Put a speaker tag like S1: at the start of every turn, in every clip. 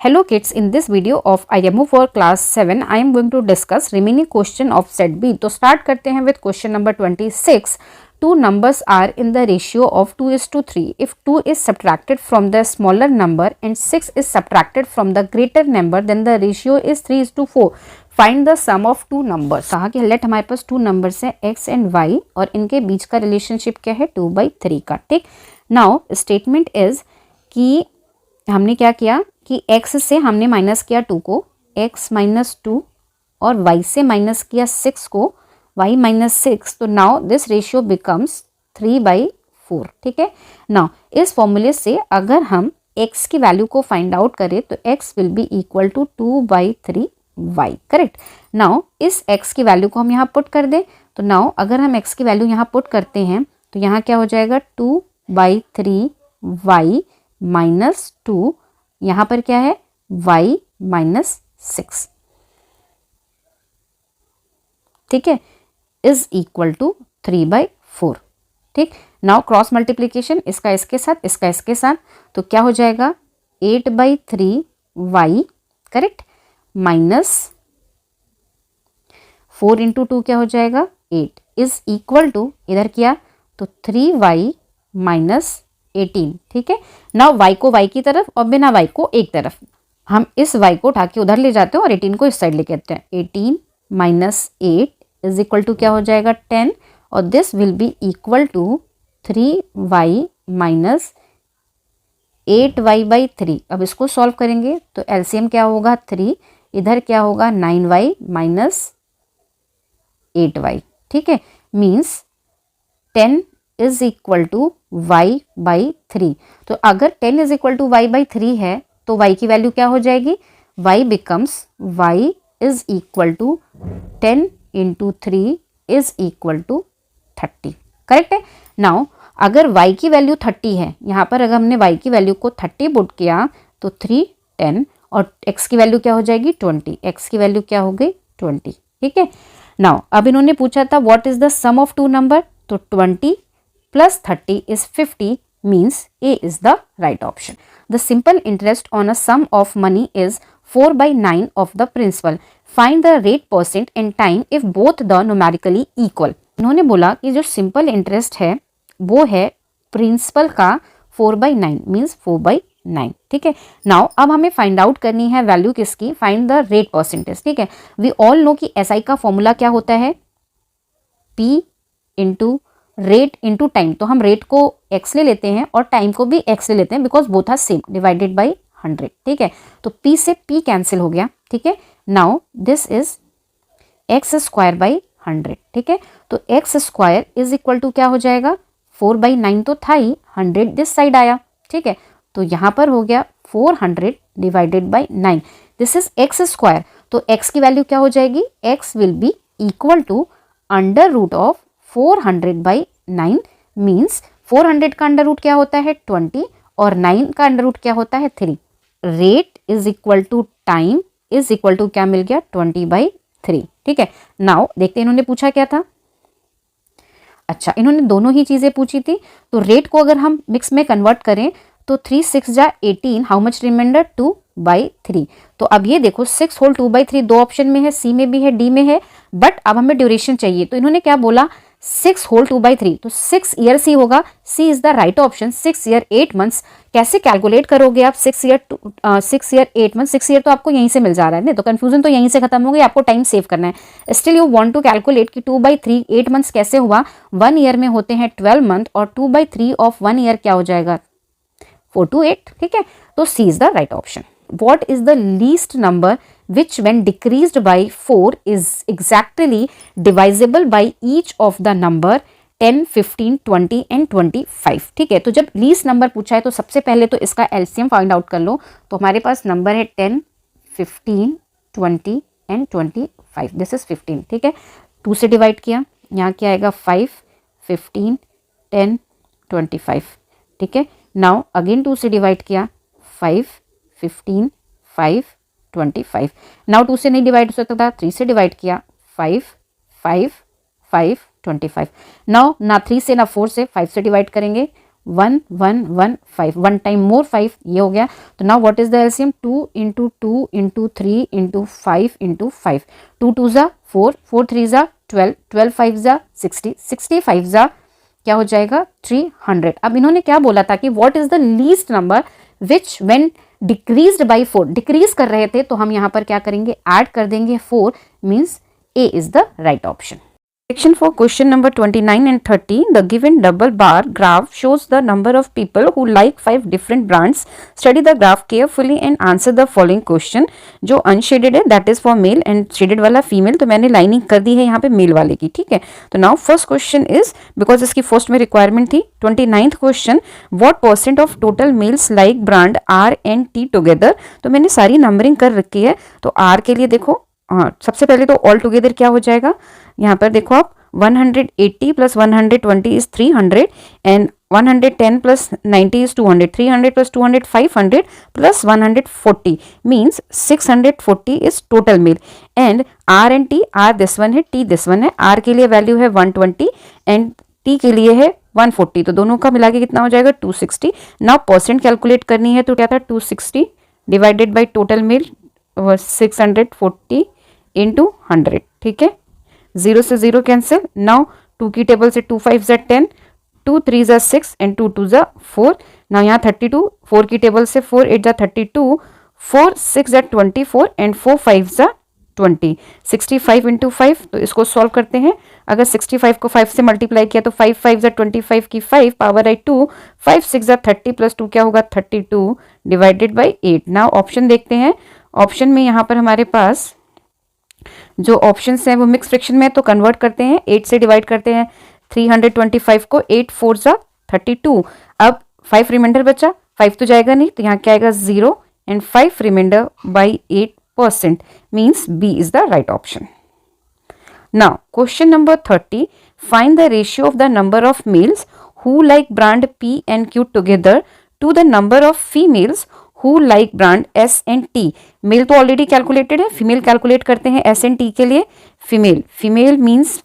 S1: Hello kids, in this video of IMO for class 7 I am going to discuss remaining question of set B. तो start करते हैं with question number 26. Two numbers are in the ratio of 2:3. If 2 is subtracted from the smaller number and 6 is subtracted from the greater number, then the ratio is 3:4. Find the sum of two numbers. कहा कि let हमारे पास two numbers हैं x and y और इनके बीच का relationship क्या है 2/3 का. ठीक. Now statement is कि हमने क्या किया कि x से हमने माइनस किया 2 को, x माइनस 2 और y से माइनस किया 6 को, y माइनस 6. तो नाउ दिस रेशियो बिकम्स 3/4. ठीक है. नाउ इस फॉर्मूले से अगर हम x की वैल्यू को फाइंड आउट करें तो x will be equal to 2/3y. Correct. Now इस x की वैल्यू को हम यहाँ पुट कर दें. तो नाउ अगर हम x की वैल्यू यहाँ पुट करते हैं तो यहाँ क्या हो जाएगा 2/3y माइनस 2, यहाँ पर क्या है y माइनस 6. ठीक है, इज इक्वल टू 3/4. ठीक. नाउ क्रॉस मल्टीप्लीकेशन, इसका इसके साथ, इसका इसके साथ, तो क्या हो जाएगा 8/3y. करेक्ट. माइनस 4 इंटू 2 क्या हो जाएगा 8 इज इक्वल टू, इधर किया तो 3y माइनस 18. ठीक है. नाउ y को y की तरफ और बिना y को एक तरफ, हम इस y को उठा के उधर ले जाते हैं और 18 को इस साइड लेके आते हैं. 18 माइनस 8 इज इक्वल टू क्या हो जाएगा 10 और this will be equal to 3y minus 8y/3. अब इसको सॉल्व करेंगे तो एलसीएम क्या होगा 3, इधर क्या होगा 9y माइनस 8y. ठीक है. Means 10 is equal to y/3. तो अगर 10 इज इक्वल टू y/3 है तो y की वैल्यू क्या हो जाएगी, y becomes y is equal to 10 into 3 is equal to 30. Correct है. नाउ अगर y की वैल्यू 30 है, यहाँ पर अगर हमने y की वैल्यू को 30 पुट किया तो 3 10 और x की वैल्यू क्या हो जाएगी 20. x की वैल्यू क्या हो गई 20. ठीक है. नाउ अब इन्होंने पूछा था what is the sum of two number, तो 20 plus 30 is 50, means A is the right option. The simple interest on a sum of money is 4/9 of the principal. Find the rate percent and time if both the numerically equal. इन्होंने बोला कि जो simple interest है वो है principal का 4/9 means 4/9. ठीक है. नाउ अब हमें फाइंड आउट करनी है वैल्यू किसकी, फाइंड द रेट परसेंटेज. ठीक है. वी ऑल नो कि SI का फॉर्मूला क्या होता है P into rate into time. तो हम रेट को x ले लेते हैं और टाइम को भी x ले लेते हैं because both are same, divided by 100. ठीक है. तो p से p कैंसिल हो गया. ठीक है. Now this is x²/100. ठीक है. तो x² इज इक्वल टू क्या हो जाएगा 4/9 तो था ही, 100 दिस साइड आया. ठीक है. तो यहाँ पर हो गया 400 divided by 9. This is x². तो x की वैल्यू क्या हो जाएगी, x will be equal to under root of 400/9. Means 400 का अंडर रूट क्या होता है 20 और 9 का अंडर रूट क्या होता है 3. Rate is equal to time is equal to क्या मिल गया 20/3. ठीक है. नाउ देखते हैं इन्होंने पूछा क्या था. अच्छा, इन्होंने दोनों ही चीजें पूछी थी. तो रेट को अगर हम मिक्स में कन्वर्ट करें तो 3 6 जा 18, हाउ मच रिमाइंडर 2/3. तो अब ये देखो 6 होल 2/3 दो ऑप्शन में है, सी में भी है, डी में है, बट अब हमें ड्यूरेशन चाहिए. तो इन्होंने क्या बोला 6 होल 2/3, तो 6 ईयर सी होगा. C is the right option. 6 year 8 months. कैसे कैलकुलेट करोगे आप 6 ईयर 8 मंथ्स. 6 ईयर तो आपको यहीं से मिल जा रहा है ना, तो कंफ्यूजन तो यहीं से खत्म हो गई. आपको टाइम सेव करना है. Still you want to calculate कि 2/3 8 मंथ्स कैसे हुआ. 1 ईयर में होते हैं 12 मंथ और 2/3 ऑफ 1 ईयर क्या हो जाएगा 4 to 8. ठीक है. तो C is the right option. What is the least number which when decreased by 4 is exactly divisible by each of the number 10, 15, 20 and 25. ठीक है. तो जब लीस्ट नंबर पूछा है तो सबसे पहले तो इसका एलसीएम फाइंड आउट कर लो. तो हमारे पास नंबर है 10, 15, 20 एंड 25. This is 15. ठीक है. 2 से डिवाइड किया, यहाँ क्या आएगा 5, 15, 10, 25. ठीक है. नाउ अगेन 2 से डिवाइड किया 5, 15, 5, 25. नाउ 2 से नहीं डिवाइड हो सकता था, 3 से डिवाइड किया 5, 5, 5, 25. नाउ ना 3 से ना 4 से, 5 से डिवाइड करेंगे 1115, 1 टाइम मोर 5, ये हो गया। तो now what is the LCM, 2 into 2 into 3 into 5 into 5, 2 2 ज़ा 4, 4 3 ज़ा 12, 12 5 ज़ा 60, 60 5 ज़ा क्या हो जाएगा 300। अब इन्होंने क्या बोला था कि what is the least number which when decreased bye 4, decrease कर रहे थे, तो हम यहाँ पर क्या करेंगे, ऐड कर देंगे 4, means A is the right option. Section for question number 29 and 30, the given double bar graph shows the number of people who like 5 different brands. Study the graph carefully and answer the following question. जो unshaded है that is for male and shaded वाला female, तो मैंने lining कर दी है यहाँ पे mail वाले की, ठीक है। तो now first question is, because इसकी फर्स्ट में रिक्वायरमेंट थी, 29th question, what percent of total males like brand R and T together। तो मैंने सारी नंबरिंग कर रखी है। तो R के लिए देखो, हाँ सबसे पहले तो ऑल टुगेदर क्या हो जाएगा, यहाँ पर देखो आप 180 plus 120 is 300 and 110 plus 90 is 200, 300 plus 200 500 plus 140 means 640 is total male. And R and T, R this one है, टी दिस वन है। आर के लिए वैल्यू है 120 एंड टी के लिए है 140, तो दोनों का मिला के कितना हो जाएगा 260। नाउ परसेंट कैलकुलेट करनी है, तो क्या था 260 divided by total male 640 into 100, ठीक है। 0 से 0 कैंसिल। नाउ 2 की टेबल से 2 5 ज़ा 10, 2 3 ज़ा 6 एंड 2 2 ज़ा 4। नाउ यहाँ 32, 4 की टेबल से 4 8 ज़ा 32, 4 6 ज़ा 24 एंड 4 5 ज़ा 20, 65 इंटू 5। तो इसको सॉल्व करते हैं। अगर 65 को 5 से मल्टीप्लाई किया तो 5 5 ज़ा 25 की 5 पावर आई 2, 5 6 ज़ा 30 प्लस 2 क्या होगा 32 डिवाइडेड बाई 8। नाउ ऑप्शन देखते हैं। ऑप्शन में यहाँ पर हमारे पास जो ऑप्शंस हैं वो मिक्स फ्रैक्शन में, तो कन्वर्ट करते हैं, 8 से डिवाइड करते हैं 325 को, 8 4 ज़ा 32। अब 5 रिमाइंडर बचा, 5 तो जाएगा नहीं, तो यहाँ क्या आएगा 0 and 5 remainder by 8% means B is the right option. Now question number 30, find the ratio of the number of males who like brand P and Q together to the number of females who like brand S and T। Male तो already calculated है, female calculate करते हैं S and T के लिए। Female means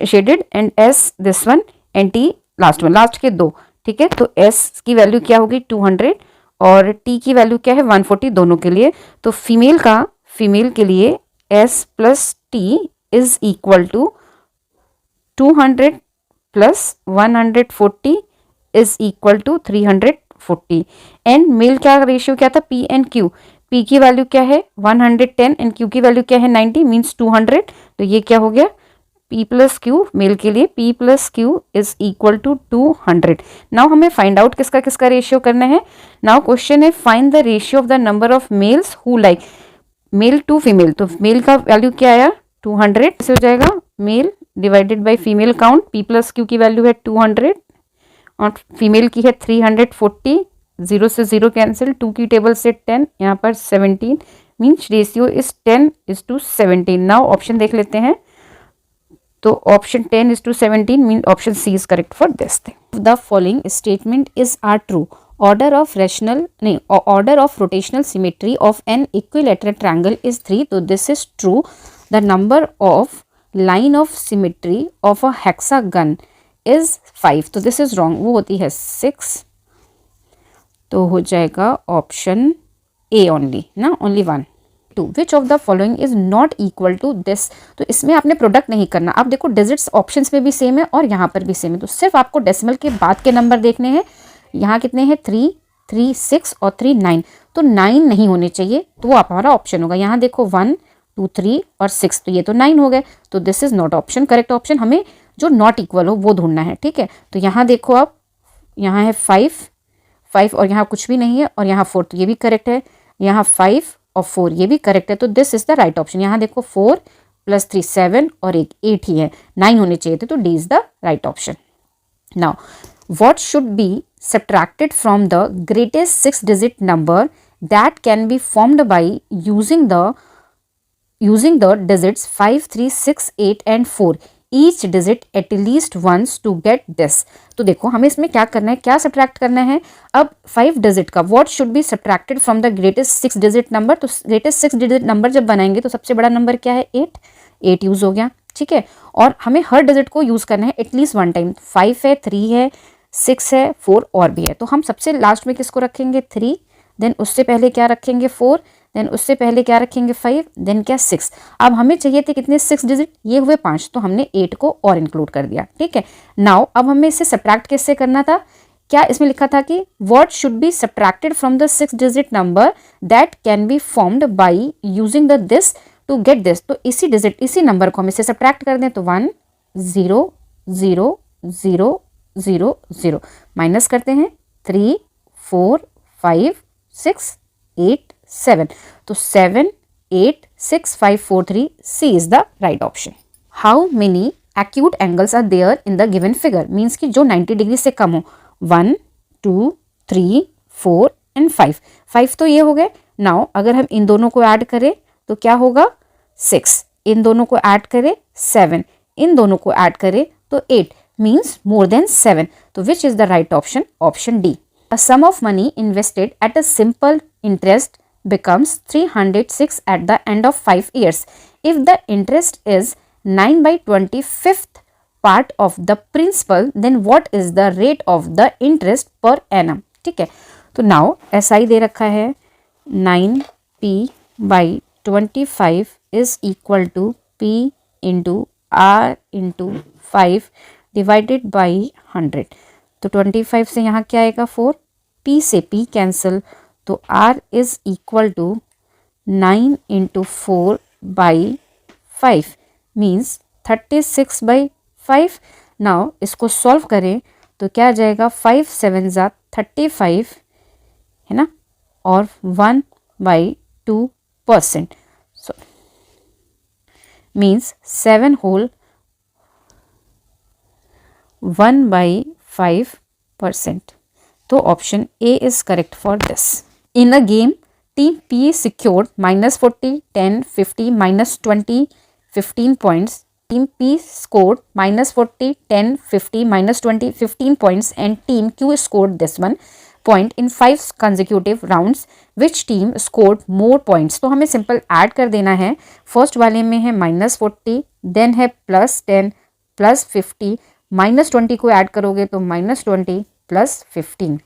S1: shaded and S this one and T last one, last के 2, ठीक है। तो S की वैल्यू क्या होगी 200 और T की वैल्यू क्या है 140 दोनों के लिए। तो फीमेल के लिए S plus T is equal to 200 plus 140 is equal to 340 and male का रेशियो क्या था P एंड Q। P की वैल्यू क्या है 110 एंड Q की वैल्यू क्या है 90 मीन्स 200। तो ये क्या हो गया P प्लस Q, मेल के लिए P plus Q is equal to 200। Now हमें फाइंड आउट किसका किसका रेशियो करना है। नाउ क्वेश्चन है find the ratio of the number of males who like male to female. तो मेल का वैल्यू क्या आया 200, से हो जाएगा male divided by female count, P plus Q की वैल्यू है 200 और फीमेल की है 340, 0 से 0 कैंसिल, 2 की टेबल से 10, यहाँ पर 17 means ratio is 10:17। Now option देख लेते हैं। तो option 10:17 mean option C is correct for this thing. The following statement is are true. Order of rotational symmetry of an equilateral triangle is 3। तो this is true. The number of line of symmetry of a hexagon is 5। तो this is wrong, वो होती है 6। तो हो जाएगा option A only ना, only 1। 2 which of the following is not equal to this. तो इसमें आपने प्रोडक्ट नहीं करना। आप देखो डिजिट्स ऑप्शंस में भी सेम है और यहाँ पर भी सेम है, तो सिर्फ आपको डेसिमल के बाद के नंबर देखने हैं। यहाँ कितने हैं 3 3 6 और 3 9, तो 9 नहीं होने चाहिए, तो वो हमारा ऑप्शन होगा। यहाँ देखो 1 2 3 और 6, तो ये तो 9 हो गए, तो this is not option. Correct option हमें जो नॉट इक्वल हो वो ढूंढना है, ठीक है। तो यहाँ देखो आप, यहाँ है 5 और यहाँ कुछ भी नहीं है और यहाँ 4, तो ये भी करेक्ट है। यहाँ 5 और 4 ये भी करेक्ट है, तो this is the right option. यहाँ देखो 4 + 3 7 और 1 8 ही है, 9 होने चाहिए थे, तो D is the right option. Now what should be subtracted from the greatest 6 digit number that can be formed by using the digits 5 3 6 8 and 4 each digit at least once to get this. तो देखो हमें इसमें क्या करना है, क्या subtract करना है। अब 5 डिजिट का what should be subtracted from the greatest 6 digit number. तो ग्रेटेस्ट 6 डिजिट नंबर जब बनाएंगे तो सबसे बड़ा नंबर क्या है 8 यूज हो गया, ठीक है। और हमें हर डिजिट को यूज करना है एटलीस्ट 1 टाइम। 5 है, 3 है, 6 है, 4 और भी है, तो हम सबसे लास्ट में किसको रखेंगे 3, देन उससे पहले क्या रखेंगे 4, देन उससे पहले क्या रखेंगे 5, देन क्या 6। अब हमें चाहिए थे कितने 6 डिजिट, ये हुए 5, तो हमने 8 को और इंक्लूड कर दिया, ठीक है। नाउ अब हमें इसे सब्ट्रैक्ट किससे करना था, क्या इसमें लिखा था कि what should be subtracted from the 6 digit number that can be formed by using the this to get this. तो इसी डिजिट, इसी नंबर को हम इसे सब्ट्रैक्ट कर दें, तो 1 0 0 0 0 0 माइनस करते हैं 3 4 5 6 8 7, तो 7 8 6 5 4 3, C is the right option. How many acute angles are there in the given figure? Means कि जो 90 डिग्री से कम हो, 1 2 3 4 एंड 5, 5 तो ये हो गए। नाउ अगर हम इन दोनों को ऐड करें तो क्या होगा 6, इन दोनों को ऐड करें 7, इन दोनों को ऐड करें तो 8, मीन्स मोर देन 7, तो which is the right option, option D. A sum of money invested at a simple interest becomes 306 at the end of 5 years. If the interest is 9/25th part of the principal, then what is the rate of the interest per annum? ठीक है, तो now SI दे रखा है 9p/25 is equal to p into r into 5 divided by 100। तो 25 से यहाँ क्या आएगा 4, p से p कैंसिल, तो r is equal to 9 into 4/5 means 36/5। Now इसको सॉल्व करें तो क्या आ जाएगा 5 7 जा 35 है ना, और 1/2%, सो मीन्स 7 होल 1/5%. तो option A is correct for this. In a game team P secured -40 10 50 -20 15 points. Team P scored -40 10 50 -20 15 points and team Q scored this one point in 5 consecutive rounds. Which team scored more points? तो हमें simple add कर देना है। First वाले में है -40, then है +10 +50, -20 को ऐड करोगे तो -20 +15,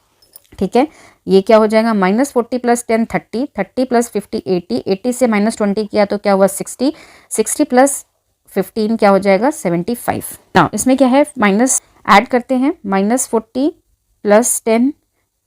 S1: ठीक है। ये क्या हो जाएगा -40 + 10 30, 30 + 50 80, 80 से -20 किया तो क्या हुआ 60, 60 + 15 क्या हो जाएगा 75। नाउ इसमें क्या है माइनस ऐड करते हैं, -40 + 10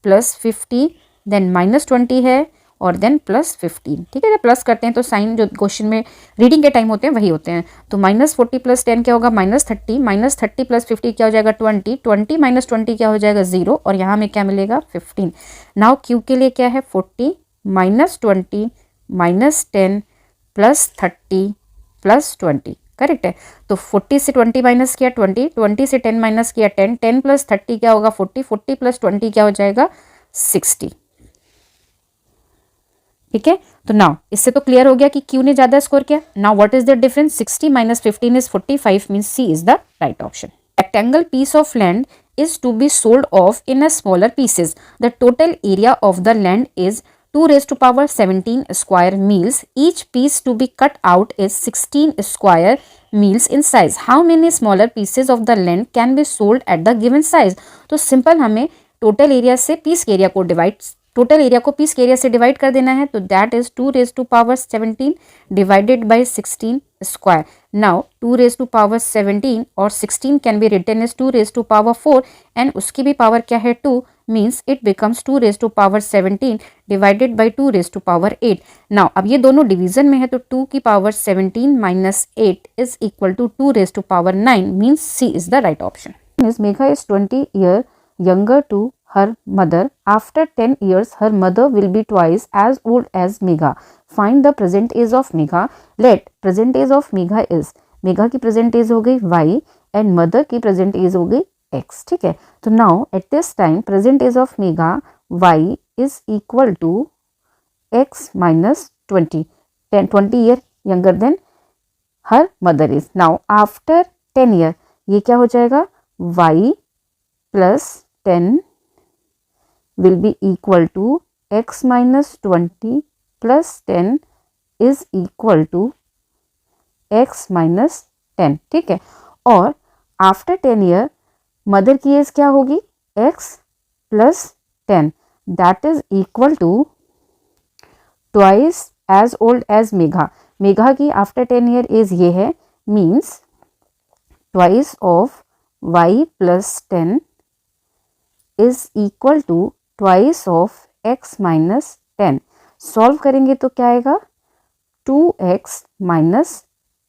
S1: + 50, देन -20 है और देन +15, ठीक है। जब प्लस करते हैं तो साइन जो क्वेश्चन में रीडिंग के टाइम होते हैं वही होते हैं। तो -40 + 10 क्या होगा -30, -30 + 50 क्या हो जाएगा 20, 20 - 20 क्या हो जाएगा 0, और यहाँ में क्या मिलेगा 15। नाउ क्यू के लिए क्या है 40 -20 -10 +30 +20, करेक्ट है। तो 40 से 20 माइनस किया 20, 20 से 10 माइनस किया 10, 10 + 30 क्या होगा 40, 40 + 20 क्या हो जाएगा 60, ठीक है। तो नाउ इससे तो क्लियर हो गया कि क्यू ने ज्यादा स्कोर किया। Now what is the difference, 60 - 15 is 45 means C is the right option. Rectangle piece of land is to be sold off in a smaller pieces. The total area of the land is 2⁻17 square meals. Each piece to be cut out is 16 square meals in size. How many smaller pieces of the land can be sold at the given size? तो simple हमें total area से piece के area को total area को piece के area से divide कर देना है। तो that is 2⁻17 divided by 16 square. Now 2⁻17 और 16 can be written as 2⁴ and उसकी भी पावर क्या है 2, means it becomes 2⁻17 divided by 2⁸। Now अब ये दोनों डिवीजन में है तो 2⁻17 - 8 is equal to 2⁻9 means C is the right option. Miss Megha is 20 years younger to her mother. After 10 years, her mother will be twice as old as Megha. Find the present age of Megha. Let present age of Megha is, Megha की present age हो गई y and mother की present age हो गई x, ठीक है। तो now at this time present age of Megha y is equal to x minus 20, 20 year younger than her mother is. Now after 10 year ये क्या हो जाएगा y plus 10 will be equal to x minus 20 plus 10 is equal to x minus 10, ठीक है। और after 10 year mother की age क्या होगी x plus 10 that is equal to twice as old as Megha. Megha की आफ्टर 10 ईयर एज ये है, means twice of y plus 10 is equal to twice of x minus 10. Solve करेंगे तो क्या आएगा 2x minus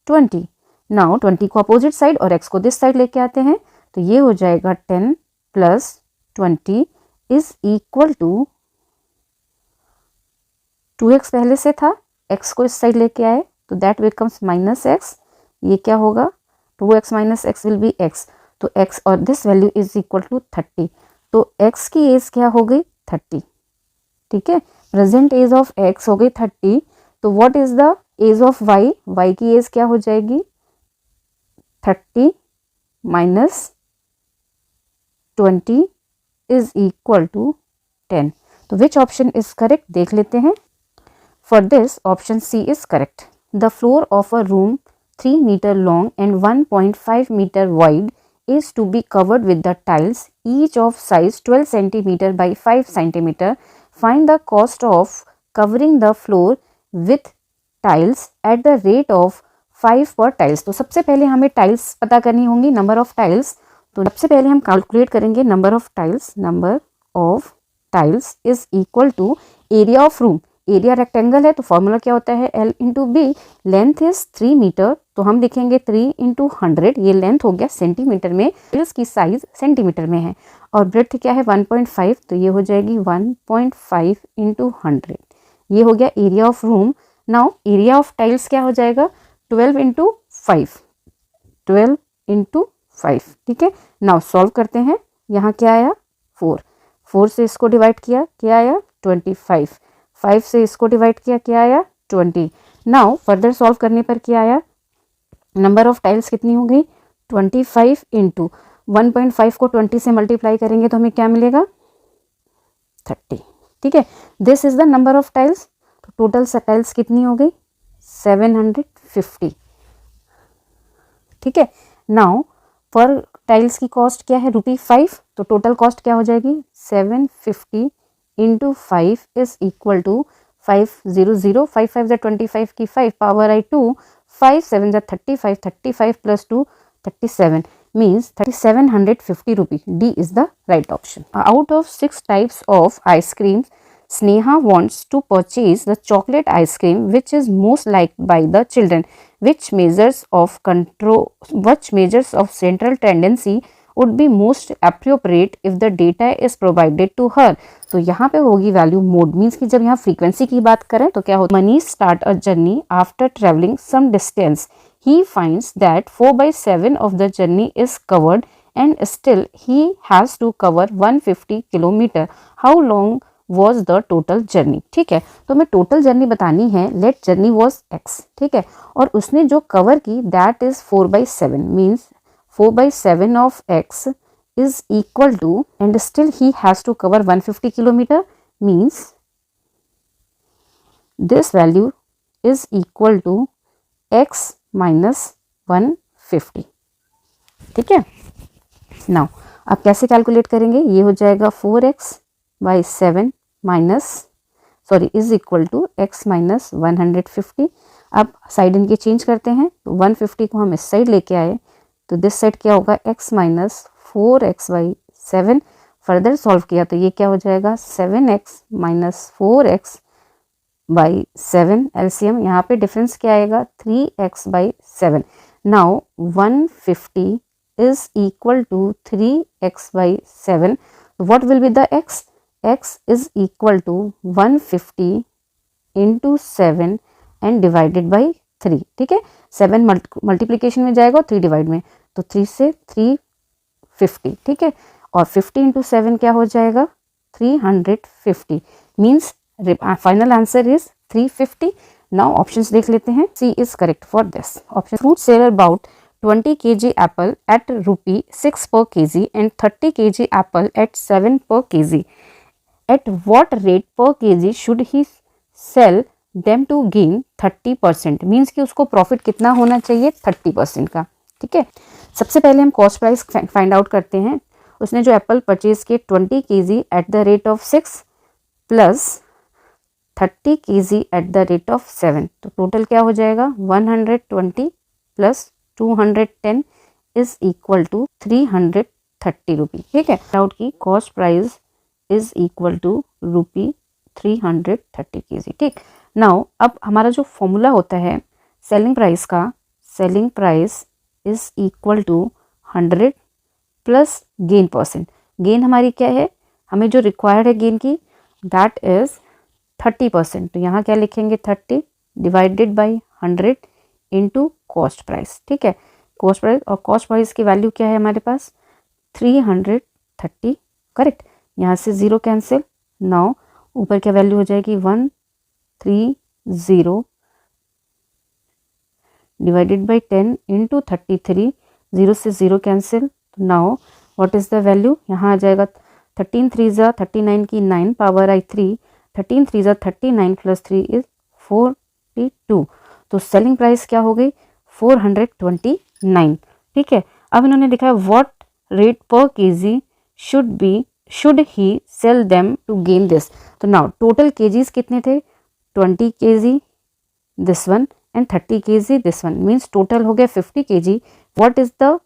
S1: 20. नाउ 20 को अपोजिट साइड और x को दिस साइड लेके आते हैं तो ये हो जाएगा 10 plus 20 is equal to 2x पहले से था, x को इस साइड लेके आए तो दैट बिकम्स माइनस x. ये क्या होगा 2x minus x will be x. तो x और this value is equal to 30. तो x की एज क्या हो गई 30. ठीक है, प्रेजेंट एज ऑफ x हो गई 30. तो what is the age of y? y की एज क्या हो जाएगी 30 माइनस 20 इज इक्वल टू 10. तो विच ऑप्शन इज करेक्ट देख लेते हैं. For this, option C is correct. The floor of a room 3 meter long and 1.5 meter wide is to be covered with the tiles, each of size 12 centimeter by 5 centimeter. Find the cost of covering the floor with tiles at the rate of 5 per tiles. तो सबसे पहले हमें tiles पता करनी होंगी, number of tiles. तो सबसे पहले हम कैलकुलेट करेंगे number of tiles. Number of tiles is equal to area of room. Area rectangle है तो फॉर्मूला क्या होता है L into B. Length is 3 metre तो हम लिखेंगे 3 इंटू 100. ये लेंथ हो गया सेंटीमीटर में, इसकी साइज सेंटीमीटर में है. और ब्रेड्थ क्या है 1.5 तो ये हो जाएगी 1.5 इंटू 100. ये हो गया area of room. Now area of tiles क्या हो जाएगा 12 इंटू 5. 12 इंटू 5. ठीक है, नाउ सॉल्व करते हैं. यहाँ क्या आया 4. 4 से इसको डिवाइड किया क्या आया 25. 5 से इसको डिवाइड किया क्या आया 20. नाउ फर्दर सॉल्व करने पर क्या आया, नंबर ऑफ टाइल्स कितनी हो गई 25 इंटू 1.5 को 20 से मल्टीप्लाई करेंगे तो हमें क्या मिलेगा 30. ठीक है, this is the number of tiles. तो टोटल टाइल्स कितनी हो गई 750. ठीक है, नाउ पर टाइल्स की कॉस्ट क्या है ₹5. तो टोटल कॉस्ट क्या हो जाएगी 750 इंटू 5 इज इक्वल टू 500. 5 5 25 की 5 power I 2. 5 7 35. 35 plus 2 37 means 3750 rupees. D is the right option. Out of 6 types of ice creams, Sneha wants to purchase the chocolate ice cream which is most liked by the children. Which measures of central tendency would be most appropriate if the data is provided to her. तो यहाँ पे होगी value mode. Means कि जब यहाँ frequency की बात करें तो क्या होता है Manish start a journey after travelling some distance. He finds that 4/7 of the journey is covered and still he has to cover 150 kilometer. How long was the total journey? ठीक है, तो हमें टोटल जर्नी बतानी है. Let journey was x. ठीक है, और उसने जो कवर की that is 4/7 means 4/7 of x is equal to and still he has to cover 150 kilometer means this value is equal to x minus 150. ठीक है, नाउ अब कैसे कैलकुलेट करेंगे. ये हो जाएगा 4x/7 is equal to x minus 150. अब side इनके चेंज करते हैं तो 150 को हम इस साइड लेके आए तो दिस साइड क्या होगा x minus 4x/7. Further solve किया तो ये क्या हो जाएगा 7x माइनस 4x/7. एलसीएम यहाँ पे डिफरेंस क्या आएगा 3x/7. Now 150 is equal to 3x/7. What will be the x? x is equal to 150 into 7 and divided by 3. ठीक है, 7 मल्टीप्लीकेशन में जाएगा और 3 डिवाइड में तो 3 से 350. ठीक है, और 50 इंटू 7 क्या हो जाएगा 350. Means final answer is 350. Now options देख लेते हैं. C is correct for this option. Fruit sell about 20 kg apple at ₹6 per kg and 30 kg apple at 7 per kg. At what rate per kg should he sell them to gain 30%? Means कि उसको profit कितना होना चाहिए 30% का. ठीक है, सबसे पहले हम कॉस्ट प्राइस फाइंड आउट करते हैं. उसने जो एप्पल परचेज किए 20 kg at the rate of 6 plus 30 kg at the rate of 7, तो टोटल क्या हो जाएगा 120 plus 210 is equal to 330 rupee. ठीक है, आउट की cost price is equal to rupee 330 kg। ठीक, नाउ अब हमारा जो फॉर्मूला होता है सेलिंग प्राइस का, selling price is equal to 100 plus gain percent. Gain हमारी क्या है, हमें जो रिक्वायर्ड है गेन की दैट इज 30%, तो यहाँ क्या लिखेंगे 30 divided by 100 into cost price. ठीक है, कॉस्ट प्राइस और कॉस्ट प्राइस की वैल्यू क्या है हमारे पास 330, करेक्ट। यहाँ से 0 कैंसिल, नाउ ऊपर क्या वैल्यू हो जाएगी 130 डिवाइडेड बाई 10 इंटू 33, 0 से 0 cancel, now what is the value, यहाँ आ जाएगा 13 3 ज़ा 39 की 9 पावर आई 3, 13 3 ज़ा 39 प्लस 3 इज 42, तो सेलिंग प्राइस क्या हो गई 429। ठीक है, अब इन्होंने लिखा है व्हाट रेट पर KG should he sell them to gain this, तो नाउ टोटल केजीज कितने थे 20 kg this one and 30 kg this one, means total हो गया 50 kg। What is the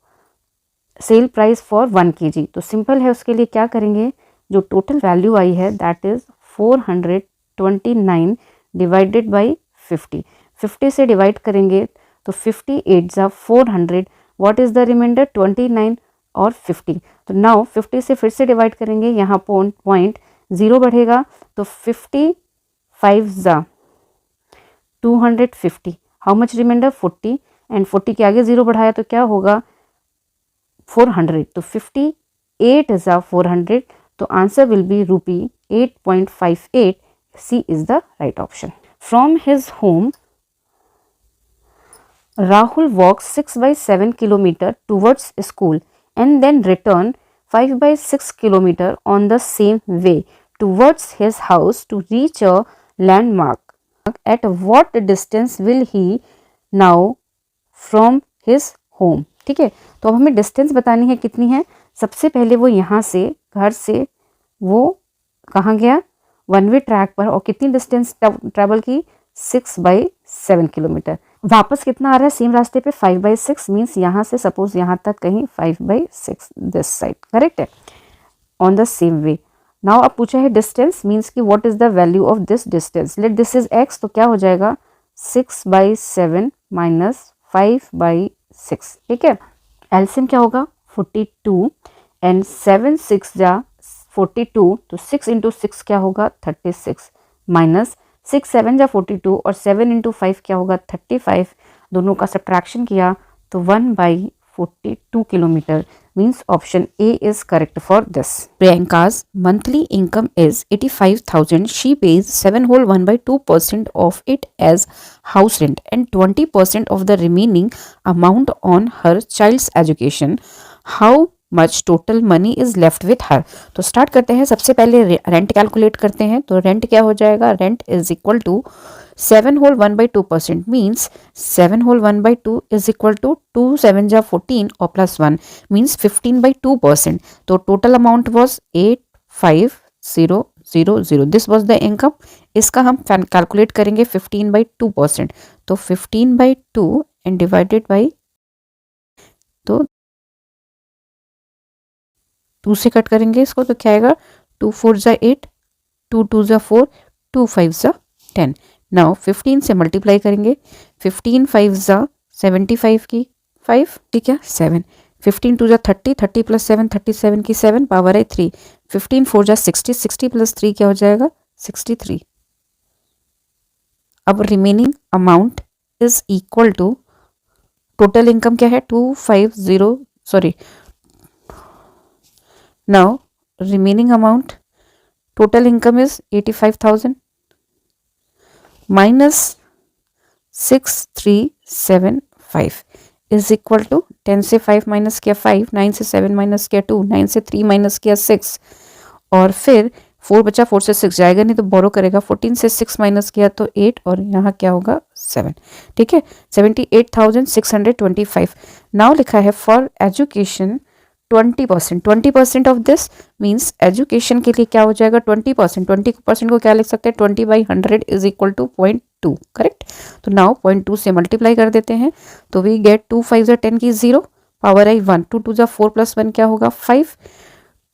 S1: sell price for 1 kg, तो सिंपल है, उसके लिए क्या करेंगे जो टोटल वैल्यू आई है दैट इज 429 डिवाइडेड बाई 50, 50 से डिवाइड करेंगे तो 58 ज़ा 400, व्हाट इज द रिमाइंडर 29 और 50, तो नाउ 50 से फिर से डिवाइड करेंगे, यहाँ पॉइंट 0 बढ़ेगा तो 55 ज़ा 250, हाउ मच रिमाइंडर 40, एंड 40 के आगे 0 बढ़ाया तो क्या होगा 400, तो 58 ज़ा 400, तो answer will be rupee 8.58, C is the right option. From his home Rahul walks 6 by 7 kilometer towards school and then return 5 by 6 kilometer on the same way towards his house to reach a landmark. At what distance will he now from his home? ठीक है, तो अब हमें distance बतानी है कितनी है। सबसे पहले वो यहाँ से घर से वो कहाँ गया 1 वे ट्रैक पर, और कितनी डिस्टेंस ट्रैवल की 6 by 7 किलोमीटर। वापस कितना आ रहा है सेम रास्ते पे 5 by 6, मीन्स यहाँ से सपोज यहाँ तक कहीं 5 by 6 दिस साइड, करेक्ट है, on the same way. Now अब पूछा है डिस्टेंस, मीन्स कि what is the value of this distance, let this is x, तो क्या हो जाएगा 6 by 7 माइनस 5 by 6। ठीक है, एलसीएम क्या होगा 42 एंड 7 6 जा 42, तो 6 इंटू 6 क्या होगा 36 माइनस 6 7 जा 42 और 7 इंटू 5 क्या होगा 35, दोनों का सब्ट्रैक्शन किया तो 1 by 42 kilometre, means option A is correct for this. Priyanka's monthly income is 85,000. She pays 7 whole 1 by 2% of it as house rent and 20% of the remaining amount on her child's education. How much total money is left with her? तो start करते हैं, सबसे पहले rent calculate करते हैं, तो rent क्या हो जाएगा, rent is equal to 7 whole 1 by 2%, means 7 whole 1 by 2 is equal to 2 7 जा 14 और प्लस 1 मीन्स 15 by 2%, तो total amount was 85000, this was the income. इसका हम कैलकुलेट करेंगे 15 by 2%, तो 15 by 2 एंड डिवाइडेड बाई, तो 2 से कट करेंगे इसको तो क्या आएगा 2 4 जा 8, 2 2 जा 4, 2 5 जा 10। नाउ 15 से मल्टीप्लाई करेंगे, 15 5 जा 75 की 5, ठीक है 7, 15 2 जा 30, 30 प्लस 7 37 की 7 पावर है 3, 15 4 जा 60, 60 प्लस 3 क्या हो जाएगा 63। अब remaining amount is equal to, total income क्या है 250, sorry now remaining amount, total income is 85,000 minus 6375 is equal to 10 से 5 माइनस किया 5, 9 से 7 माइनस किया 2, 9 से 3 माइनस किया 6, और फिर 4 बचा, 4 से 6 जाएगा नहीं तो बोरो करेगा, 14 से 6 माइनस किया तो 8 और यहाँ क्या होगा 7, ठीक है 78,625। नाउ लिखा है for education 20%, 20% of this means education के लिए क्या हो जाएगा 20%, 20% को क्या लिख सकते हैं 20/100 इज इक्वल टू 0.2, करेक्ट। तो नाउ 0.2 से मल्टीप्लाई कर देते हैं तो वी गेट 2 5 10 की 0 पावर आई 1, 2 2 4 प्लस 1 क्या होगा 5,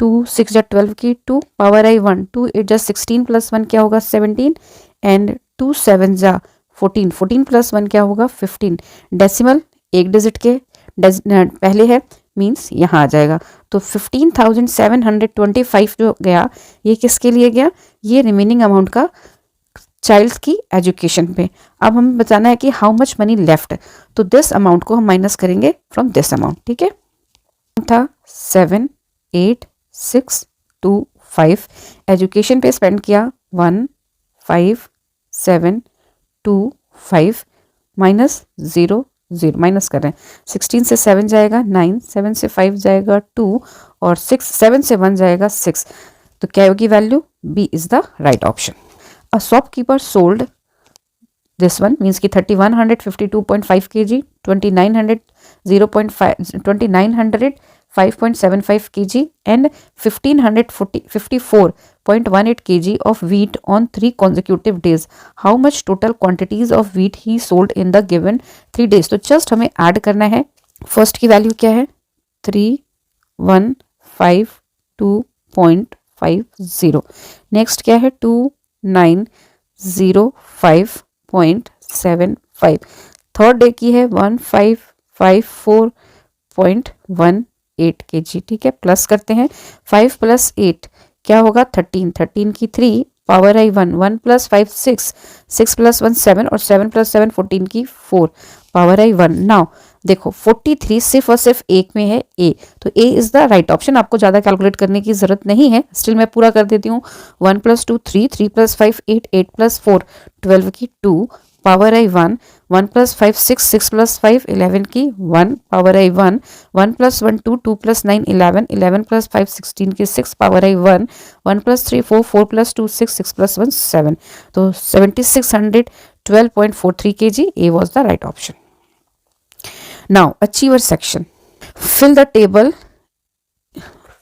S1: 2 6 12 की 2 पावर आई 1, 2 8 16 प्लस 1 क्या होगा 17 एंड 2 7 14, 14 प्लस 1 क्या होगा 15। डेसिमल एक डिजिट के पहले है मीन्स यहाँ आ जाएगा। तो 15,725 जो गया ये किसके लिए गया, ये रिमेनिंग अमाउंट का चाइल्ड की एजुकेशन पे। अब हमें बताना है कि हाउ मच मनी लेफ्ट, तो दिस अमाउंट को हम माइनस करेंगे फ्रॉम दिस अमाउंट, ठीक है। था 7 8 6 2 5, एजुकेशन पे स्पेंड किया 1 5 7 2 5 माइनस 0 0 माइनस कर रहे हैं। 16 से 7 जाएगा 9, 7 से 5 जाएगा 2 और 7 से 1 जाएगा 6। तो क्या होगी value, B is the right option. A shopkeeper sold this one means की 3152.5 kg, 2900 5.75 kg and 1554.18 kg of wheat on 3 consecutive days. How much total quantities of wheat he sold in the given 3 days? तो just हमें add करना है। First की value क्या है 3152.50, next क्या है 2905.75, थर्ड डे की है 1554.18 kg, ठीक है। प्लस करते हैं 5 + 8 क्या होगा 13, 13 की 3 पावर आई 1, 1 + 5 6, 6 + 1 7 और 7 + 7 14 की 4 पावर आई 1। नाउ देखो 43 सिर्फ और सिर्फ एक में है ए, तो ए इज द राइट ऑप्शन। आपको ज्यादा कैलकुलेट करने की जरूरत नहीं है, स्टिल मैं पूरा कर देती हूँ। 1 + 2 3, 3 + 5 8, 8 + 4 12 की 2 पावर आई 1, 1 + 5 6, 6 + 5 11 की 1 पावर आई 1, 1 + 1 2, 2 + 9 11, 11 + 5 16 की 6 पावर आई 1, 1 + 3 4, 4 + 2 6, 6 + 1 7। तो 7612.43 kg, A was the right option. Now achiever section, fill the table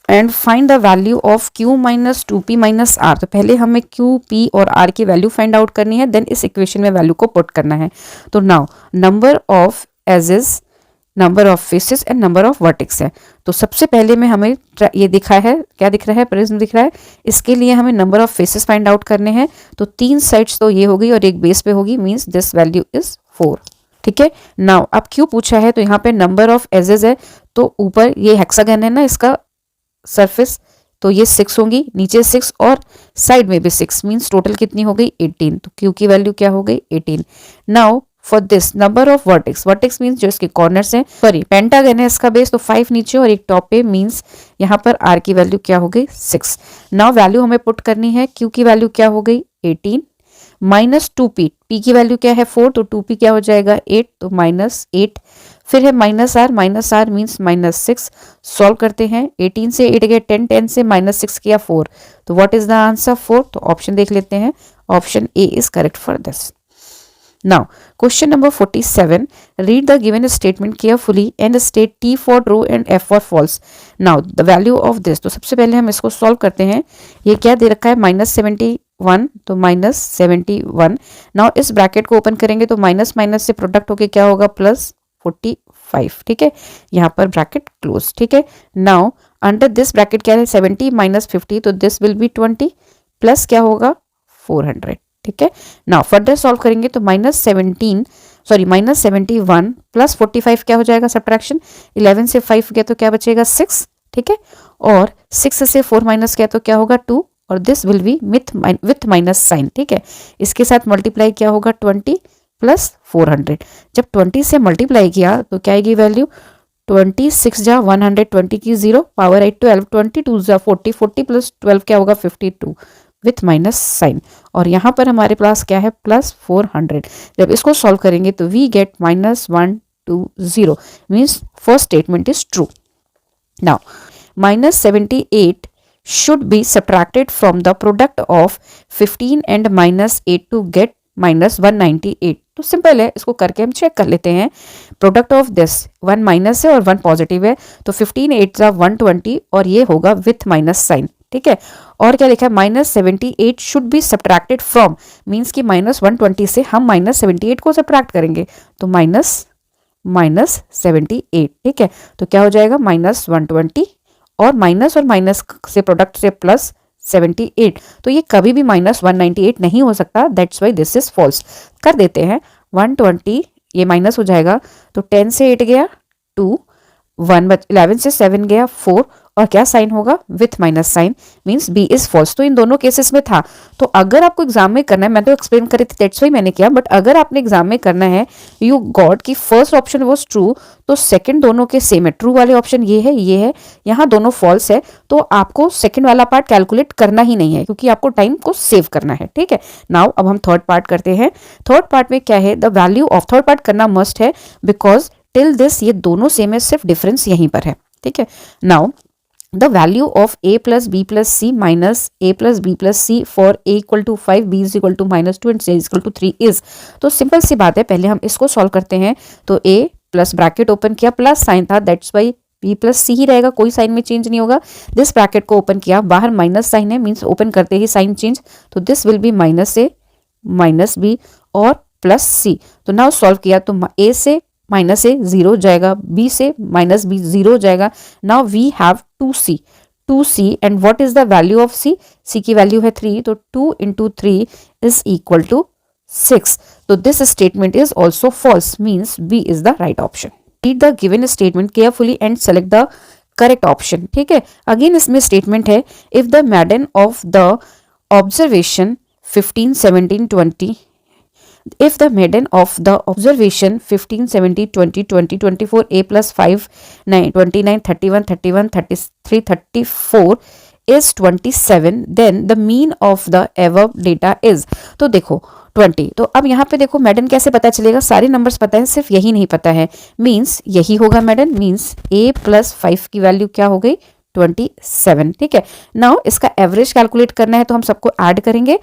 S1: and find the value of Q - 2P - R। तो पहले हमें Q, P और R की वैल्यू फाइंड आउट करनी है, देन इस इक्वेशन में वैल्यू को पुट करना है। तो now number of edges, number of faces and number of vertex है। तो सबसे पहले में हमें ये दिखा है, क्या दिख रहा है, प्रिज्म दिख रहा है। इसके लिए हमें number of faces find out करने हैं। तो 3 साइड्स तो ये होगी और एक बेस पे होगी, मीन्स दिस वैल्यू इज 4, ठीक है। नाउ अब क्यों पूछा है, तो यहाँ पे नंबर ऑफ एजेस है, तो ऊपर ये हेक्सागन है ना इसका सरफेस, तो ये 6 होंगी, नीचे 6 और साइड में भी 6, मींस टोटल कितनी हो गई 18। तो क्यू की वैल्यू क्या हो गई 18। Now for this number of vertex, vertex means जो इसके कॉर्नर्स हैं, सॉरी पेंटागन है इसका बेस, तो 5 नीचे और एक टॉप पे, मींस यहाँ पर आर की वैल्यू क्या हो गई 6। नाउ वैल्यू हमें पुट करनी है, क्यू की वैल्यू क्या हो गई 18 माइनस 2p, p की वैल्यू क्या है 4, तो 2p क्या हो जाएगा 8, तो -8। फिर है -r, मीन्स -6। सॉल्व करते हैं, 18 से 8 गए 10, 10 से -6 किया 4, तो व्हाट इज द आंसर 4। तो ऑप्शन देख लेते हैं, option A is correct for this. Now question number 47, read the given statement carefully and state T for true and F for false. Now the value of this, तो सबसे पहले हम इसको solve करते हैं। ये क्या दे रखा है -71, तो -71। नाउ इस ब्रैकेट को ओपन करेंगे तो माइनस माइनस से प्रोडक्ट होके क्या होगा +45, ठीक है। यहाँ पर ब्रैकेट क्लोज, ठीक है। नाउ अंडर दिस ब्रैकेट क्या है 70 - 50, तो दिस विल बी 20 प्लस क्या होगा 400, ठीक है। नाउ फर्दर सॉल्व करेंगे तो -71 प्लस 45 क्या हो जाएगा सब्ट्रैक्शन, 11 से 5 गया तो क्या बचेगा 6, ठीक है। और 6 से 4 माइनस किया तो क्या होगा 2, और this will be with minus sign, ठीक है। इसके साथ मल्टीप्लाई क्या होगा 20 प्लस 400। जब 20 से मल्टीप्लाई किया तो क्या आएगी वैल्यू 26 जा 120 की 0 पावर 8 12, 22 जा 40, 40 प्लस 12 क्या होगा 52 विथ माइनस साइन। और यहाँ पर हमारे पास क्या है +400। जब इसको सॉल्व करेंगे तो we get -120, means first statement is true. Now -78 should be subtracted from the product of 15 and -8 to get -198, तो सिंपल है, इसको करके हम चेक कर लेते हैं। प्रोडक्ट ऑफ दिस 1 माइनस है और 1 पॉजिटिव है, तो 15 8 120 और ये होगा विथ माइनस साइन, ठीक है। और क्या लिखा है, -78 should be subtracted from, means कि -120 से हम -78 को सब्ट्रैक्ट करेंगे, तो -78, ठीक है। तो क्या हो जाएगा, -120 और माइनस से प्रोडक्ट से प्लस 78, तो ये कभी भी -198 नहीं हो सकता, that's why this is false. कर देते हैं, 120 ये माइनस हो जाएगा, तो 10 से 8 गया 2, 11 से 7 गया 4, और क्या साइन होगा, with minus sign, means B is false. तो इन दोनों केसेस में था। तो अगर आपको एग्जाम में करना है, मैं तो एक्सप्लेन करी थी, दैट्स वाई मैंने किया, बट अगर आपने एग्जाम में करना है, यू गॉट कि फर्स्ट ऑप्शन वाज ट्रू, तो सेकंड दोनों के सेम है, ट्रू वाले ऑप्शन ये है, यहाँ दोनों फॉल्स है, तो आपको सेकंड वाला पार्ट कैलकुलेट करना ही नहीं है, क्योंकि आपको टाइम को सेव करना है, ठीक है। नाउ अब हम थर्ड पार्ट करते हैं। थर्ड पार्ट में क्या है, the value of, third part करना मस्ट है, बिकॉज टिल दिस ये दोनों सेम है, सिर्फ डिफरेंस यहीं पर है, ठीक है। Now the value of a plus b plus c minus a plus b plus c for a equal to 5, b is equal to -2 and c is equal to 3 is, तो simple सी बात है, पहले हम इसको सॉल्व करते हैं। तो a प्लस ब्रैकेट ओपन किया, प्लस साइन था, दैट्स वाई b प्लस सी ही रहेगा, कोई साइन में चेंज नहीं होगा। दिस ब्रैकेट को ओपन किया, बाहर माइनस साइन है, मीन्स ओपन करते ही साइन चेंज, तो this will B -a minus b और प्लस c। तो नाउ सॉल्व किया, तो a से -a 0 जाएगा, b से -b 0 जाएगा। Now we have 2c and what is the value of c की वैल्यू है 3, तो 2 into 3 इज इक्वल टू 6। तो this statement is also false, means b is the right option. Read the given statement carefully and select the correct option, ठीक है। Again इसमें statement है, if the median of the observation 15 17 20, if the maiden of the observation 15 17 20 20 24 a plus 5 9 29 31 31 33 34 is 27, then the mean of the above data is, तो देखो 20, तो अब यहाँ पे देखो मेडन कैसे पता चलेगा, सारे नंबर्स पता है, सिर्फ यही नहीं पता है, मीन्स यही होगा मेडन, मीन्स a plus 5 की वैल्यू क्या हो गई, 27, ठीक है। नाउ इसका एवरेज कैलकुलेट करना है, तो हम सबको ऐड करेंगे।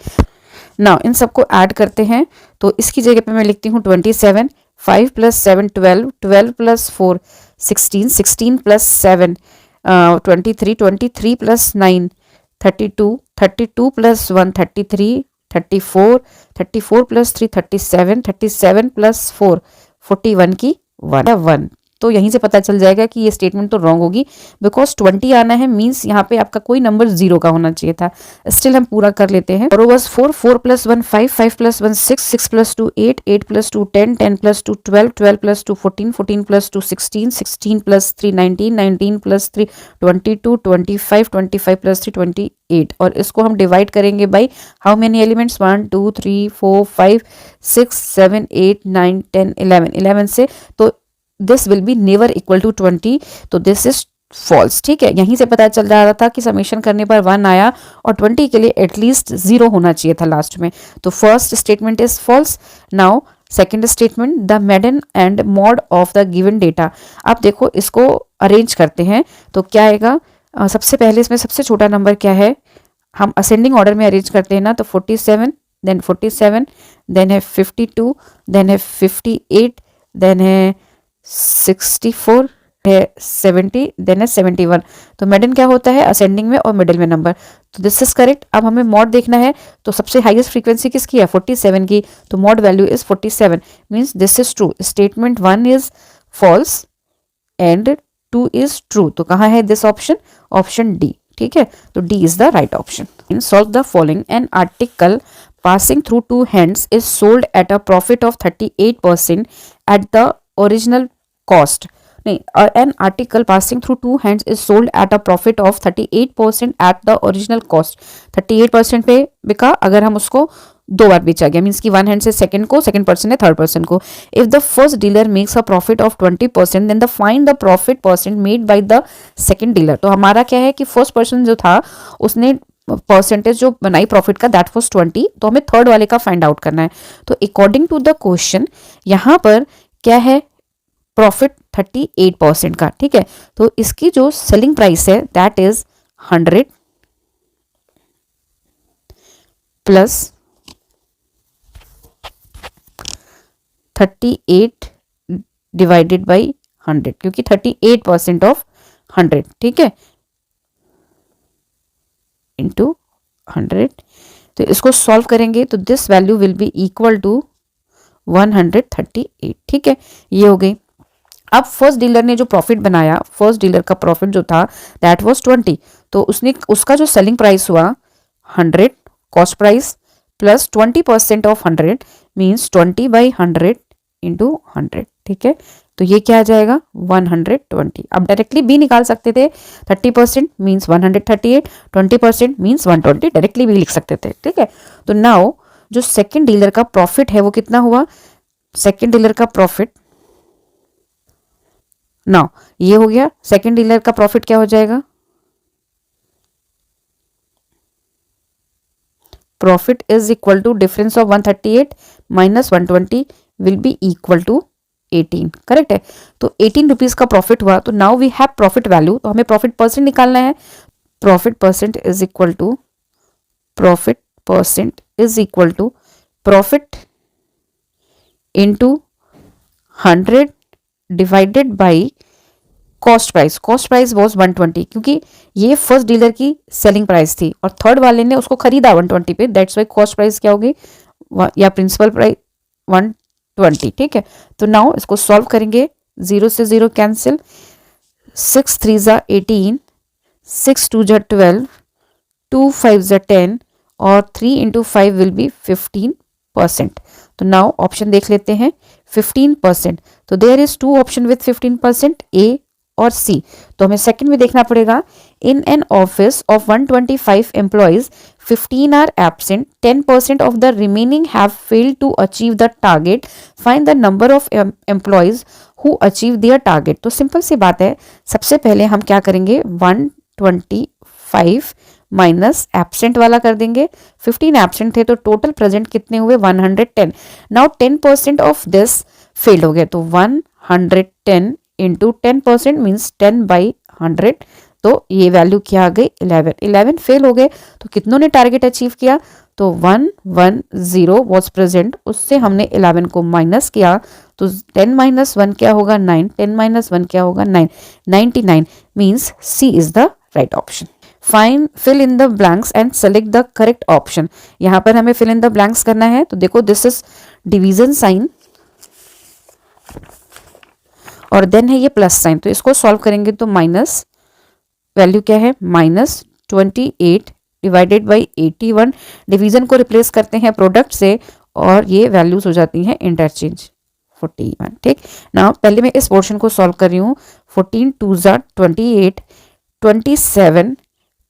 S1: नाउ इन सबको ऐड करते हैं, तो इसकी जगह पे मैं लिखती हूँ 27, 5 + 7 12, 12 + 4 16, 16 + 7 23, 23 + 9 32, 32 + 1 33, 34, 34 + 3 37, 37 + 4 41 की 1। तो यहीं से पता चल जाएगा कि ये स्टेटमेंट तो रॉन्ग होगी, बिकॉज 20 आना है, मीन्स यहाँ पे आपका कोई नंबर 0 का होना चाहिए था। स्टिल हम पूरा कर लेते हैं। 4 4 + 1 5 5 + 1 6 6 + 2 8 8 + 2 10 10 + 2 12 12 + 2 14 14 + 2 16 16 + 3 19 19 + 3 22 25 25 + 3 28, और इसको हम डिवाइड करेंगे बाई हाउ मेनी एलिमेंट्स, 1 2 3 4 5 6 7 8 9 10 11 से, तो this will be never equal to 20, तो दिस इज फॉल्स, ठीक है। यहीं से पता चल रहा था कि समेशन करने पर 1 आया और 20 के लिए एटलीस्ट 0 होना चाहिए था लास्ट में, तो first statement is false. Now second statement, the median and mode of the given data. अब देखो इसको अरेंज करते हैं, तो क्या आएगा, सबसे पहले इसमें सबसे छोटा नंबर क्या है, हम असेंडिंग ऑर्डर में अरेंज करते हैं ना, तो 47 देन 47 देन है 52 देन है 58 देन है 64 है 70 देन है 71। तो मेडन क्या होता है, असेंडिंग में और मिडिल में नंबर, तो दिस इज करेक्ट। अब हमें मॉड देखना है, तो सबसे हाईएस्ट फ्रीक्वेंसी किसकी है, 47 की, तो mode value is 47, means this is true. Statement 1 is false and 2 is true, तो कहाँ है दिस ऑप्शन, ऑप्शन डी, ठीक है। तो D is the right option. In solve the following, an article passing through 2 hands is sold at a profit of 38% at the original cost, नहीं, an article passing through 2 hands is sold at a profit of 38% at the original cost, 38% पे बिका, अगर हम उसको 2 बार बेचा गया, means कि 1 hand से सेकंड को, सेकंड पर्सन है थर्ड पर्सन को। If the first dealer makes a profit of 20%, then the find the profit percent made by the second dealer. तो हमारा क्या है कि फर्स्ट पर्सन जो था उसने परसेंटेज जो बनाई प्रॉफिट का, दैट वाज 20, तो हमें थर्ड वाले का फाइंड आउट करना है। तो अकॉर्डिंग टू द क्वेश्चन यहाँ पर क्या है, प्रॉफिट 38% का, ठीक है। तो इसकी जो सेलिंग प्राइस है that is 100 plus 38 divided by 100, क्योंकि 38% ऑफ 100, ठीक है, इंटू 100। तो इसको सॉल्व करेंगे तो this value will be equal to 138, ठीक है, ये हो गई। अब फर्स्ट डीलर ने जो प्रॉफिट बनाया, फर्स्ट डीलर का प्रॉफिट जो था दैट वाज 20, तो उसका जो सेलिंग प्राइस हुआ 100 cost price plus 20% of 100 means 20/100 into 100, ठीक है। तो ये क्या आ जाएगा 120। अब डायरेक्टली भी निकाल सकते थे, 30% मीन्स 138, 20% मीन्स 120, डायरेक्टली भी लिख सकते थे, ठीक है। तो नाउ जो सेकंड डीलर का प्रॉफिट है वो कितना हुआ, सेकंड डीलर का प्रॉफिट, नाउ ये हो गया, सेकंड डीलर का प्रॉफिट क्या हो जाएगा, profit is equal to difference of 138 minus 120 will be equal to 18, correct है। तो 18 रुपीज का प्रॉफिट हुआ। तो now we have profit value, तो हमें प्रॉफिट परसेंट निकालना है। Profit percent is equal to profit into 100 divided by cost price. Cost price was 120, क्योंकि ये फर्स्ट डीलर की सेलिंग प्राइस थी और थर्ड वाले ने उसको खरीदा 120 पे, दैट्स वाई कॉस्ट प्राइस क्या होगी या प्रिंसिपल प्राइस 120, ठीक है। तो नाउ इसको सॉल्व करेंगे, 0 से 0 कैंसिल, 6 3 ज़ा 18, 6 2 ज़ा 12, 2 5 ज़ा 10 और 3 इंटू 5 विल बी 15%। तो नाउ ऑप्शन देख लेते हैं 15%। तो there is 2 option with 15%, A और सी। तो हमें सेकंड में देखना पड़ेगा, in an office of 125 employees 15 are absent, 10% of the remaining have failed to achieve the target, find the number of employees who achieve their target. तो simple सी बात है, सबसे पहले हम क्या करेंगे 125 माइनस एब्सेंट वाला कर देंगे, 15 एब्सेंट थे तो टोटल प्रेजेंट कितने हुए 110। नाउ 10% ऑफ दिस फेल्ड हो गया, तो 110 इंटू 10% मीन्स 10/100। तो ये वैल्यू क्या आ गई 11 फेल हो गए। तो कितनों ने टारगेट अचीव किया, तो 110 वॉज प्रेजेंट, उससे हमने 11 को माइनस किया, तो 10 - 1 क्या होगा 9, 10 - 1 क्या होगा 9, 99 means C is the right option. Fine fill in the blanks and select the correct option. यहाँ पर हमें फिल इन द ब्लैंक्स करना है। तो देखो दिस इज डिवीजन साइन और देन है ये प्लस साइन, तो इसको सॉल्व करेंगे तो माइनस वैल्यू क्या है -28 डिवाइडेड बाई 81। डिवीजन को रिप्लेस करते हैं प्रोडक्ट से और ये वैल्यूज हो जाती हैं इंटरचेंज 41, ठीक ना। पहले मैं इस पोर्शन को सॉल्व कर रही हूँ। 14 2 ज़ा 28, 27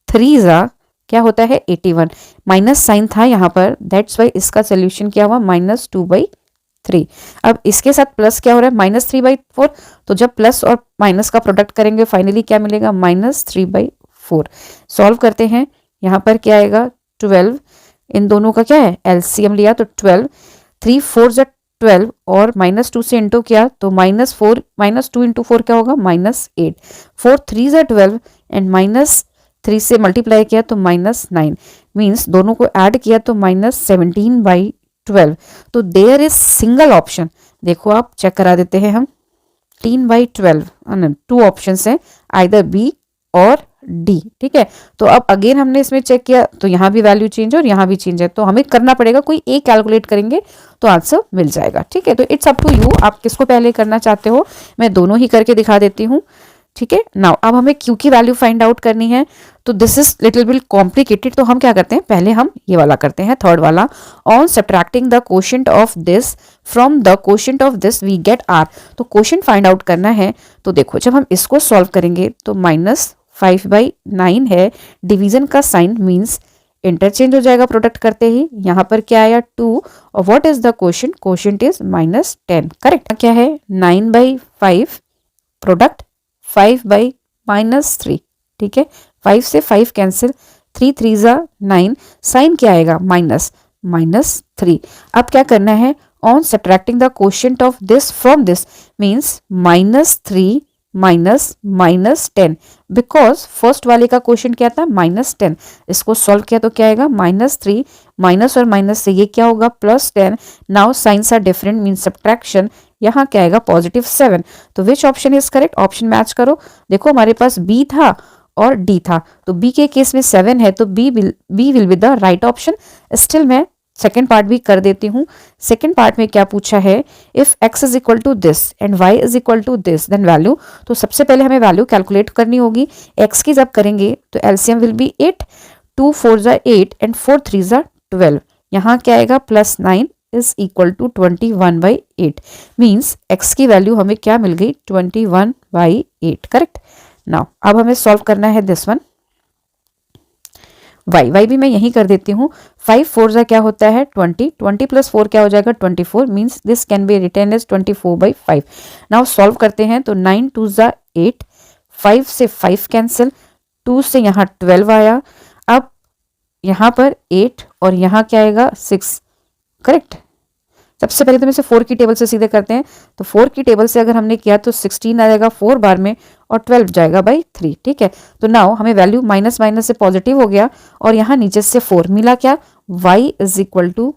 S1: 3 ज़ा क्या होता है 81, माइनस साइन था यहाँ पर, दैट्स वाई इसका सोल्यूशन क्या हुआ -2/3। अब इसके साथ प्लस क्या हो रहा है -3/4, तो जब प्लस और माइनस का प्रोडक्ट करेंगे फाइनली क्या मिलेगा -3/4। सॉल्व करते हैं, यहाँ पर क्या आएगा 12, इन दोनों का क्या है एलसीएम लिया तो 12, 3 4 ज़ा 12 और -2 से इंटू किया तो -4 -2 इंटू 4 क्या होगा -8, 4 3 ज़ा 12 एंड -3 से मल्टीप्लाई किया तो -9 मीन्स दोनों को ऐड किया तो -17/12। तो देयर इज सिंगल ऑप्शन, देखो आप चेक करा देते हैं हम 3/12, 2 ऑप्शन है आइदर बी और डी, ठीक है। तो अब अगेन हमने इसमें चेक किया तो यहाँ भी वैल्यू चेंज है और यहाँ भी चेंज है, तो हमें करना पड़ेगा कोई एक कैलकुलेट करेंगे तो आंसर मिल जाएगा, ठीक है। तो इट्स अप टू यू, आप किसको पहले करना चाहते हो, मैं दोनों ही करके दिखा देती हूँ, ठीक है। नाउ अब हमें क्यू की वैल्यू फाइंड आउट करनी है, तो this is little bit complicated. तो हम क्या करते हैं, पहले हम ये वाला करते हैं, थर्ड वाला, on subtracting the quotient of this from the quotient of this we get R. तो कोशेंट फाइंड आउट करना है। तो देखो जब हम इसको सॉल्व करेंगे तो -5/9 है, डिवीजन का साइन मीन्स इंटरचेंज हो जाएगा प्रोडक्ट करते ही। यहाँ पर क्या आया 2 और what is the quotient, quotient is -10, correct. क्या है 9/5 प्रोडक्ट 5/-3, ठीक है। 5 से 5 कैंसिल, 3 3 ज़ा 9, साइन क्या आएगा -3। अब क्या करना है, on subtracting the quotient of this from this means -3 minus minus 10, because first वाले का क्वेश्चन क्या था -10, इसको सॉल्व किया तो क्या आएगा -3, माइनस और माइनस से ये क्या होगा +10, now signs are different mean subtraction, यहाँ क्या आएगा +7। तो which option is correct, option match करो। देखो हमारे पास बी था और डी था, तो बी के केस में 7 है तो B will be the right option. Still मैं सेकेंड पार्ट भी कर देती हूँ। सेकेंड पार्ट में क्या पूछा है, if x is equal to this and y is equal to this then value. तो सबसे पहले हमें वैल्यू कैलकुलेट करनी होगी। x की जब करेंगे तो एलसीएम विल बी 8, 2 4 ज़ा 8 एंड 4 3 ज़ा 12। यहाँ क्या आएगा +9 is equal to 21/8, means x की वैल्यू हमें क्या मिल गई 21/8, करेक्ट। नाउ अब हमें सॉल्व करना है दिस वन। y भी मैं यही कर देती हूँ। 5 4 ज़ा क्या होता है 20, 20 + 4 क्या हो जाएगा 24, means this can be written as 24/5। Now solve करते हैं तो 9 2 ज़ा 8, 5 से 5 कैंसिल, 2 से यहाँ 12 आया, अब यहाँ पर 8 और यहाँ क्या आएगा 6, करेक्ट। सबसे पहले तो हम इसे 4 की टेबल से सीधे करते हैं, तो 4 की टेबल से अगर हमने किया तो 16 आ जाएगा 4 बार में और 12 जाएगा बाई 3, ठीक है। तो नाउ हमें वैल्यू माइनस माइनस से पॉजिटिव हो गया और यहाँ नीचे से 4 मिला, क्या y इज इक्वल टू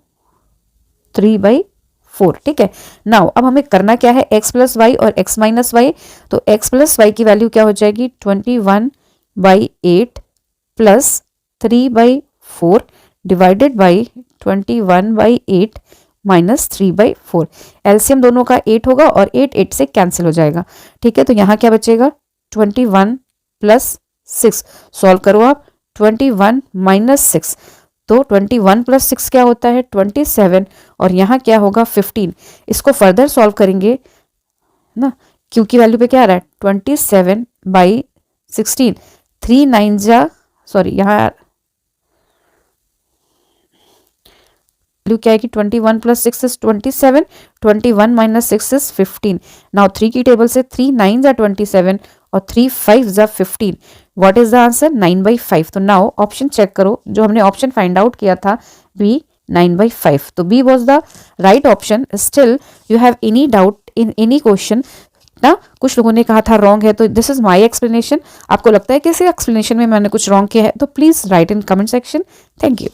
S1: 3/4, ठीक है। नाउ अब हमें करना क्या है, x + y और x - y, तो x + y की वैल्यू क्या हो जाएगी 21/8 + 3/4 डिवाइडेड बाई 21/8 -3/4। एलसीएम दोनों का 8 होगा और 8 8 से कैंसिल हो जाएगा, ठीक है। तो यहाँ क्या बचेगा 21 + 6, सॉल्व करो आप, 21 - 6, तो 21 + 6 क्या होता है 27 और यहाँ क्या होगा 15। इसको फर्दर सॉल्व करेंगे ना, क्योंकि वैल्यू पे क्या आ रहा है 27/16, 3 9 ज़ा सॉरी यहाँ वैल्यू क्या है कि 21 + 6 इज 27, 21 - 6 इज 15। नाउ 3 की टेबल से 3 9 ज़ा 27 और 3 5 ज़ा 15, व्हाट इज द आंसर 9/5। तो नाउ ऑप्शन चेक करो, जो हमने ऑप्शन फाइंड आउट किया था बी 9/5, तो B was the right option. Still you have any doubt in any question ना, कुछ लोगों ने कहा था रॉन्ग है, तो दिस इज माय एक्सप्लेनेशन। आपको लगता है कि इस एक्सप्लेनेशन में मैंने कुछ रॉन्ग किया है तो please right in comment section. Thank you.